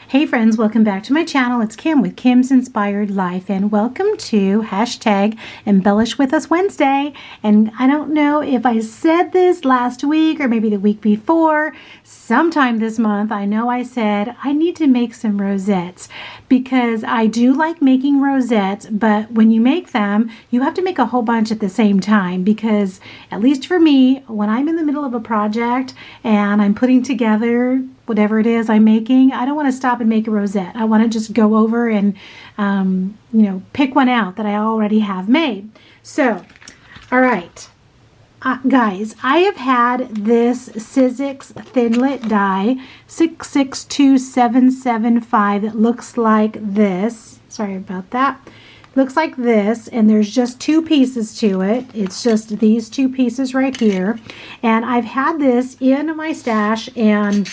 Hey friends, welcome back to my channel. It's Kim with Kim's Inspired Life, and welcome to hashtag Embellish With Us Wednesday. And I don't know if I said this last week or maybe the week before, sometime this month, I know I said I need to make some rosettes because I do like making rosettes, but when you make them, you have to make a whole bunch at the same time because, at least for me, when I'm in the middle of a project and I'm putting together whatever it is I'm making, I don't want to stop and make a rosette. I want to just go over and, pick one out that I already have made. So, all right, guys, I have had this Sizzix Thinlit die 662775. It looks like this. Sorry about that. Looks like this, and there's just two pieces to it. It's just these two pieces right here, and I've had this in my stash and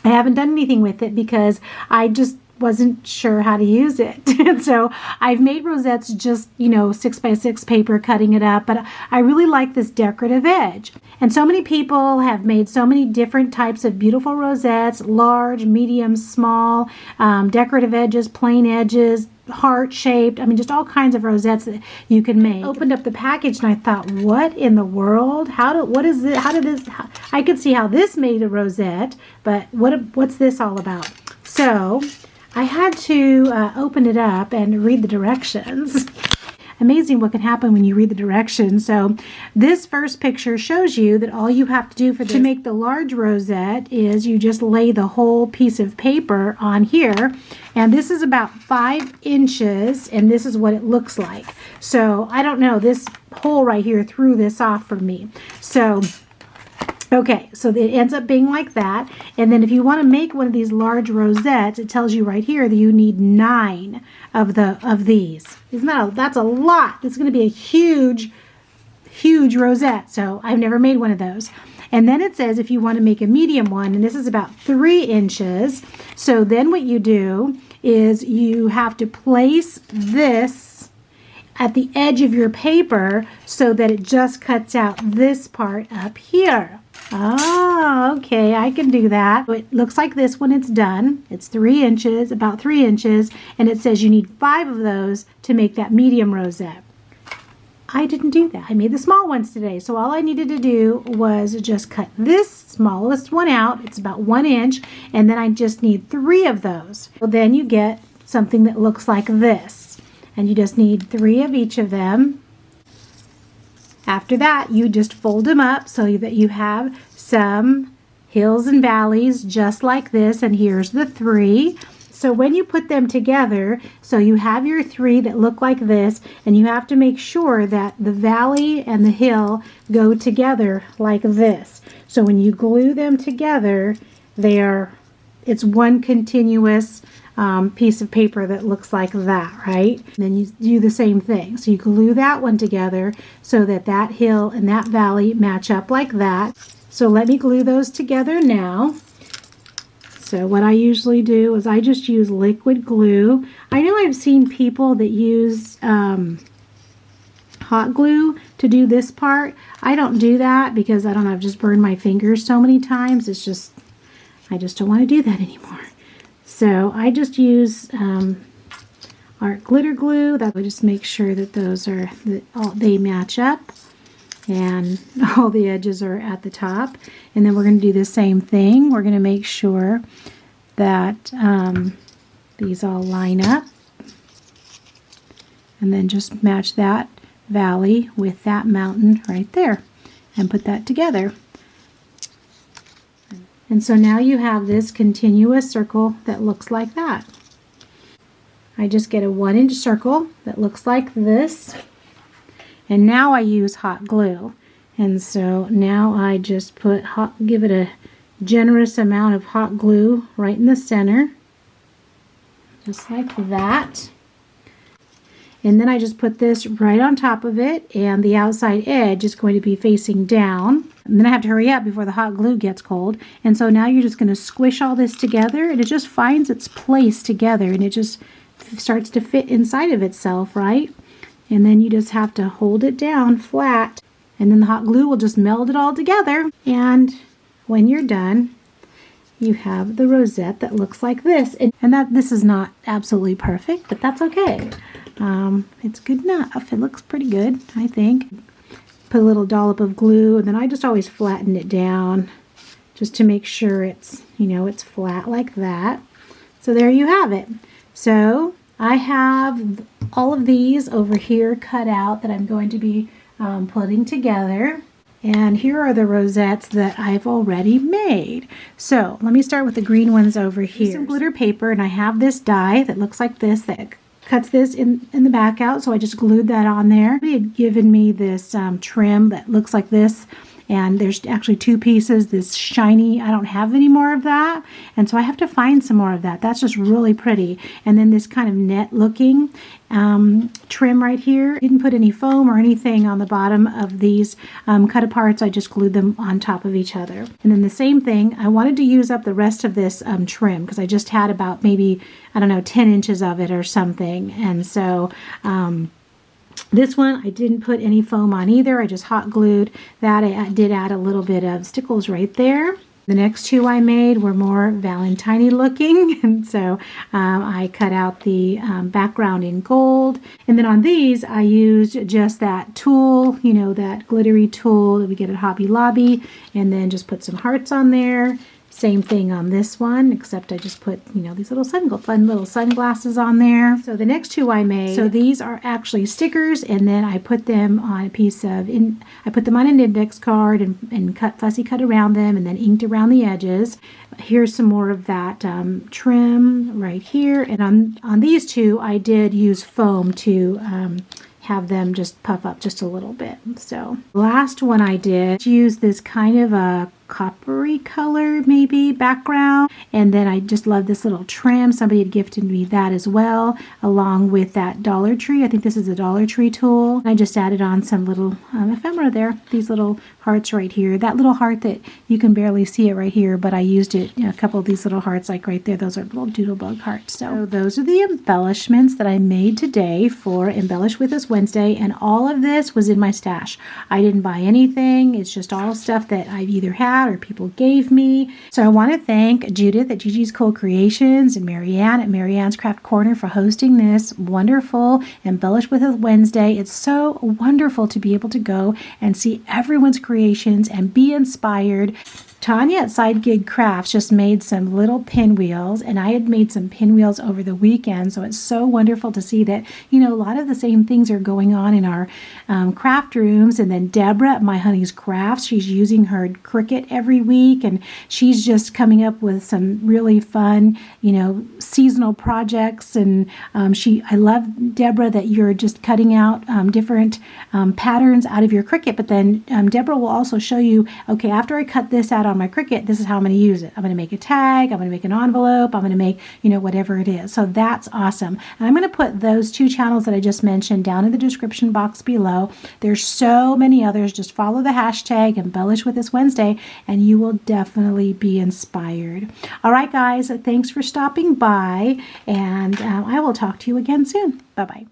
I haven't done anything with it because I just wasn't sure how to use it. And so I've made rosettes just, 6x6 paper, cutting it up, but I really like this decorative edge. And so many people have made so many different types of beautiful rosettes, large, medium, small, decorative edges, plain edges, heart-shaped, just all kinds of rosettes that you can make. I opened up the package and I thought, what in the world? What is it? How did this, I could see how this made a rosette, but what's this all about? So I had to open it up and read the directions. Amazing what can happen when you read the directions. So this first picture shows you that all you have to do to make the large rosette is you just lay the whole piece of paper on here, and this is about 5 inches, and this is what it looks like. So I don't know, this hole right here threw this off for me. So okay, so it ends up being like that. And then if you want to make one of these large rosettes, it tells you right here that you need 9 of these. That's a lot. It's going to be a huge rosette. So I've never made one of those. And then it says if you want to make a medium one, and this is about 3 inches. So then what you do is you have to place this at the edge of your paper so that it just cuts out this part up here. Oh, okay, I can do that. It looks like this when it's done. It's 3 inches, about 3 inches, and it says you need 5 of those to make that medium rosette. I didn't do that. I made the small ones today, so all I needed to do was just cut this smallest one out. It's about 1 inch, and then I just need 3 of those. So then you get something that looks like this, and you just need 3 of each of them. After that, you just fold them up so that you have some hills and valleys just like this, and here's the 3. So when you put them together, so you have your 3 that look like this, and you have to make sure that the valley and the hill go together like this. So when you glue them together, it's one continuous piece of paper that looks like that, right? And then you do the same thing. So you glue that one together so that that hill and that valley match up like that. So let me glue those together now. So what I usually do is I just use liquid glue. I know I've seen people that use hot glue to do this part. I don't do that because I don't know, I've just burned my fingers so many times. I just don't want to do that anymore. So I just use art glitter glue. That will just make sure that they match up and all the edges are at the top. And then we're going to do the same thing. We're going to make sure that these all line up, and then just match that valley with that mountain right there and put that together. And so now you have this continuous circle that looks like that. I just get a 1 inch circle that looks like this. And now I use hot glue. And so now I just give it a generous amount of hot glue right in the center. Just like that. And then I just put this right on top of it, and the outside edge is going to be facing down. And then I have to hurry up before the hot glue gets cold. And so now you're just going to squish all this together, and it just finds its place together, and it just starts to fit inside of itself, right? And then you just have to hold it down flat, and then the hot glue will just meld it all together. And when you're done, you have the rosette that looks like this. And that this is not absolutely perfect, but that's okay. It's good enough. It looks pretty good, I think. Put a little dollop of glue, and then I just always flatten it down just to make sure it's, you know, it's flat like that. So there you have it. So I have all of these over here cut out that I'm going to be putting together. And here are the rosettes that I've already made. So let me start with the green ones over here. Some glitter paper, and I have this die that looks like this that cuts this in the back out. So I just glued that on there. They had given me this trim that looks like this. And there's actually two pieces, this shiny, I don't have any more of that. And so I have to find some more of that. That's just really pretty. And then this kind of net looking trim right here. Didn't put any foam or anything on the bottom of these cut aparts. I just glued them on top of each other. And then the same thing, I wanted to use up the rest of this trim because I just had about maybe, I don't know, 10 inches of it or something. And so this one, I didn't put any foam on either. I just hot glued that. I did add a little bit of stickles right there. The next two I made were more Valentine-y looking, and so I cut out the background in gold. And then on these, I used just that tool, you know, that glittery tool that we get at Hobby Lobby, and then just put some hearts on there. Same thing on this one, except I just put, you know, these little fun little sunglasses on there. So the next two I made, so these are actually stickers, and then I put them on a piece of, I put them on an index card and fussy cut around them, and then inked around the edges. Here's some more of that trim right here. And on these two, I did use foam to have them just puff up just a little bit. So last one I did use this kind of a coppery color maybe background, and then I just love this little trim. Somebody had gifted me that as well, along with that Dollar Tree. I think this is a Dollar Tree tool. I just added on some little ephemera there, these little hearts right here. That little heart that you can barely see it right here, but I used it, you know, a couple of these little hearts like right there. Those are little doodlebug hearts. So those are the embellishments that I made today for Embellish With Us Wednesday, and all of this was in my stash. I didn't buy anything. It's just all stuff that I've either had or people gave me. So I want to thank Judith at Gigi's Cool Creations and Marianne at Marianne's Craft Corner for hosting this wonderful Embellish With Us Wednesday. It's so wonderful to be able to go and see everyone's creations and be inspired. Tanya at Side Gig Crafts just made some little pinwheels, and I had made some pinwheels over the weekend, so it's so wonderful to see that, you know, a lot of the same things are going on in our craft rooms. And then Deborah at My Honey's Crafts, she's using her Cricut every week, and she's just coming up with some really fun, you know, seasonal projects. And I love, Deborah, that you're just cutting out different patterns out of your Cricut, but then Deborah will also show you, okay, after I cut this out on my Cricut, this is how I'm going to use it. I'm going to make a tag, I'm going to make an envelope, I'm going to make, you know, whatever it is. So that's awesome. And I'm going to put those two channels that I just mentioned down in the description box below. There's so many others. Just follow the hashtag Embellish With Us Wednesday, and you will definitely be inspired. All right, guys, thanks for stopping by, and I will talk to you again soon. Bye-bye.